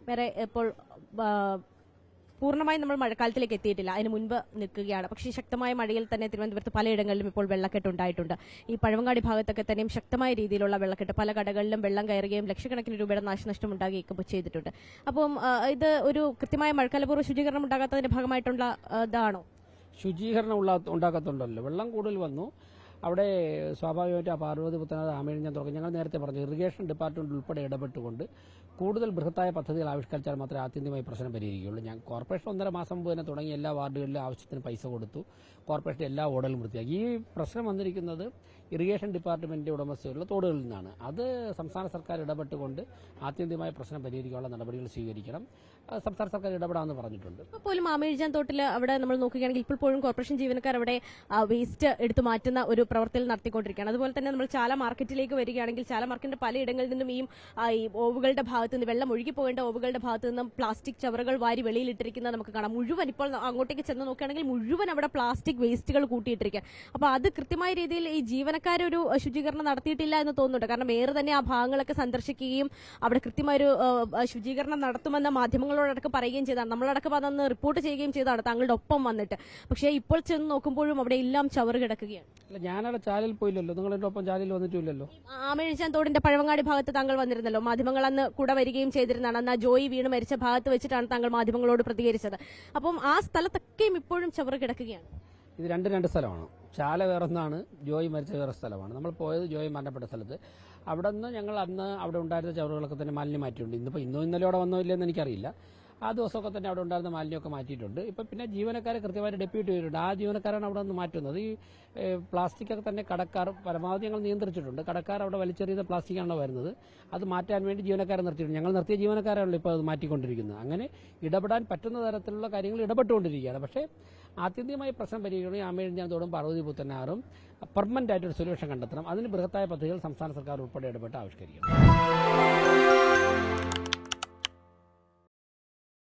വേറെ ഇപ്പോൾ പൂർണ്ണമായും നമ്മൾ മഴക്കാലത്തിലേക്ക് എത്തിയിട്ടില്ല, അതിന് മുൻപ് നിൽക്കുകയാണ്. പക്ഷേ ശക്തമായ മഴയിൽ തന്നെ തിരുവനന്തപുരത്ത് പലയിടങ്ങളിലും ഇപ്പോൾ വെള്ളക്കെട്ട് ഉണ്ടായിട്ടുണ്ട്. ഈ പഴവങ്ങാടി ഭാഗത്തൊക്കെ തന്നെയും ശക്തമായ രീതിയിലുള്ള വെള്ളക്കെട്ട്, പല കടകളിലും വെള്ളം കയറുകയും ലക്ഷക്കണക്കിന് രൂപയുടെ നാശനഷ്ടം ഉണ്ടാകുകയൊക്കെ ചെയ്തിട്ടുണ്ട്. അപ്പം ഇത് ഒരു കൃത്യമായ മഴക്കാലപൂർവ്വ ശുചീകരണം ഉണ്ടാകാത്തതിന്റെ ഭാഗമായിട്ടുള്ള ഇതാണോ? ശുചീകരണം ഉണ്ടാക്കത്തുണ്ടല്ലോ. വെള്ളം കൂടുതൽ വന്നു, അവിടെ സ്വാഭാവികമായിട്ട് ആ പാർവതി പുത്തനാട് ആമേഴിഞ്ഞാൻ തുടങ്ങി. ഞങ്ങൾ നേരത്തെ പറഞ്ഞു, ഇറിഗേഷൻ ഡിപ്പാർട്ട്മെന്റ് ഉൾപ്പെടെ ഇടപെട്ടുകൊണ്ട് കൂടുതൽ ബൃഹത്തായ പദ്ധതികൾ ആവിഷ്കരിച്ചാൽ മാത്രമേ ആത്യന്തികമായി പ്രശ്നം പരിഹരിക്കുകയുള്ളൂ. ഞാൻ കോർപ്പറേഷൻ 1.5 മാസം മുമ്പ് തന്നെ തുടങ്ങി എല്ലാ വാർഡുകളിലും ആവശ്യത്തിന് പൈസ കൊടുത്തു. കോർപ്പറേഷൻ എല്ലാ ഓടലും വൃത്തിയാക്കി. ഈ പ്രശ്നം വന്നിരിക്കുന്നത് ഇറിഗേഷൻ ഡിപ്പാർട്ട്മെന്റിന്റെ ഉടമസ്ഥയുള്ള തോടുകളിൽ നിന്നാണ്. അത് സംസ്ഥാന സർക്കാർ ഇടപെട്ടുകൊണ്ട് ആത്യന്തികമായ പ്രശ്നം പരിഹരിക്കാനുള്ള നടപടികൾ സ്വീകരിക്കണം. സംസ്ഥാന സർക്കാർ ഇടപെടാമെന്ന് പറഞ്ഞിട്ടുണ്ട്. ഇപ്പോൾ പോലും ആമേഴിഞ്ഞാൻ തോട്ടിൽ അവിടെ നമ്മൾ നോക്കുകയാണെങ്കിൽ ഇപ്പോൾ പോലും കോർപ്പറേഷൻ ജീവനക്കാർ അവിടെ വേസ്റ്റ് എടുത്തു മാറ്റുന്ന ഒരു പ്രവർത്തനം നടത്തിക്കൊണ്ടിരിക്കുകയാണ്. അതുപോലെ തന്നെ നമ്മൾ ചാല മാർക്കറ്റിലേക്ക് വരികയാണെങ്കിൽ ചാല മാർക്കറ്റിന്റെ പലയിടങ്ങളിൽ നിന്നും ഈ ഓവുകളുടെ ഭാഗത്ത് നിന്ന്, വെള്ളം ഒഴുകി പോകേണ്ട ഓവുകളുടെ ഭാഗത്ത് നിന്നും പ്ലാസ്റ്റിക് ചവറുകൾ വാരി വെളിയിലിട്ടിരിക്കുന്നത് നമുക്ക് കാണാം. മുഴുവൻ ഇപ്പോൾ അങ്ങോട്ടേക്ക് ചെന്ന് നോക്കുകയാണെങ്കിൽ മുഴുവൻ അവിടെ പ്ലാസ്റ്റിക് വേസ്റ്റുകൾ കൂട്ടിയിട്ടിരിക്കുക. അപ്പോൾ അത് കൃത്യമായ രീതിയിൽ ഈ ജീവനക്കാരൊരു ശുചീകരണം നടത്തിയിട്ടില്ല എന്ന് തോന്നുന്നുണ്ട്. കാരണം മേയർ തന്നെ ആ ഭാഗങ്ങളൊക്കെ സന്ദർശിക്കുകയും അവിടെ കൃത്യമായൊരു ശുചീകരണം നടത്തുമെന്ന മാധ്യമങ്ങളോടൊക്കെ പറയുകയും ചെയ്താണ്. നമ്മളടക്കം അതൊന്ന് റിപ്പോർട്ട് ചെയ്യുകയും ചെയ്താണ് താങ്കളുടെ ഒപ്പം വന്നിട്ട്. പക്ഷേ ഇപ്പോൾ ചെന്ന് നോക്കുമ്പോഴും അവിടെ എല്ലാം ചവറ് കിടക്കുകയാണ്. ഞാനവിടെ ചാലിൽ പോയില്ലല്ലോ, നിങ്ങളുടെ ഒപ്പം ചാലിൽ വന്നിട്ടില്ലല്ലോ. ആമേഴിഞ്ഞാൻ തോടിന്റെ പഴവങ്ങാടി ഭാഗത്ത് താങ്കൾ വന്നിരുന്നല്ലോ, മാധ്യമങ്ങൾ അന്ന് കൂടെ വരികയും ചെയ്തിരുന്നതാണ്. അന്ന് ആ ജോയി വീണ് മരിച്ച ഭാഗത്ത് വെച്ചിട്ടാണ് താങ്കൾ മാധ്യമങ്ങളോട് പ്രതികരിച്ചത്. അപ്പം ആ സ്ഥലത്തൊക്കെയും ഇപ്പോഴും ചവറ് കിടക്കുകയാണ്. ഇത് രണ്ട് സ്ഥലമാണ്. ചാല വേറൊന്നാണ്, ജോയി മരിച്ച വേറെ സ്ഥലമാണ്. നമ്മൾ പോയത് ജോയി മരണപ്പെട്ട സ്ഥലത്ത്. അവിടെ നിന്ന് ഞങ്ങൾ അന്ന് അവിടെ ഉണ്ടായിരുന്ന ചവറുകളൊക്കെ തന്നെ മാലിന്യം മാറ്റിയിട്ടുണ്ട്. ഇന്നോ ഇന്നലെ അവിടെ വന്നോ ഇല്ലെന്ന് എനിക്കറിയില്ല. ആ ദിവസമൊക്കെ തന്നെ അവിടെ ഉണ്ടായിരുന്ന മാലിന്യമൊക്കെ മാറ്റിയിട്ടുണ്ട്. ഇപ്പം പിന്നെ ജീവനക്കാരെ കൃത്യമായിട്ട് ഡെപ്യൂട്ട് ചെയ്തിട്ടുണ്ട്. ആ ജീവനക്കാരാണ് അവിടെ നിന്ന് മാറ്റുന്നത്. ഈ പ്ലാസ്റ്റിക്കൊക്കെ തന്നെ കടക്കാർ പരമാവധി ഞങ്ങൾ നിയന്ത്രിച്ചിട്ടുണ്ട്. കടക്കാർ അവിടെ വലിച്ചെറിയുന്ന പ്ലാസ്റ്റിക്കാണോ വരുന്നത്, അത് മാറ്റാൻ വേണ്ടി ജീവനക്കാരെ നിർത്തിയിട്ടുണ്ട്. ഞങ്ങൾ നിർത്തിയ ജീവനക്കാരാണല്ലോ ഇപ്പോൾ അത് മാറ്റിക്കൊണ്ടിരിക്കുന്നത്. അങ്ങനെ ഇടപെടാൻ പറ്റുന്ന തരത്തിലുള്ള കാര്യങ്ങൾ ഇടപെട്ടുകൊണ്ടിരിക്കുകയാണ്. പക്ഷേ ആത്യന്തികമായി പ്രശ്നം പരിഹരിക്കണമെങ്കിൽ ആമേഴിഞ്ഞാൻ തോടും പാർവതി പുത്തനാറും പെർമനന്റ് ആയിട്ടൊരു സൊല്യൂഷൻ കണ്ടെത്തണം. അതിന് ബൃഹത്തായ പദ്ധതികൾ സംസ്ഥാന സർക്കാർ ഉൾപ്പെടെ ഇടപെട്ട് ആവിഷ്കരിക്കണം.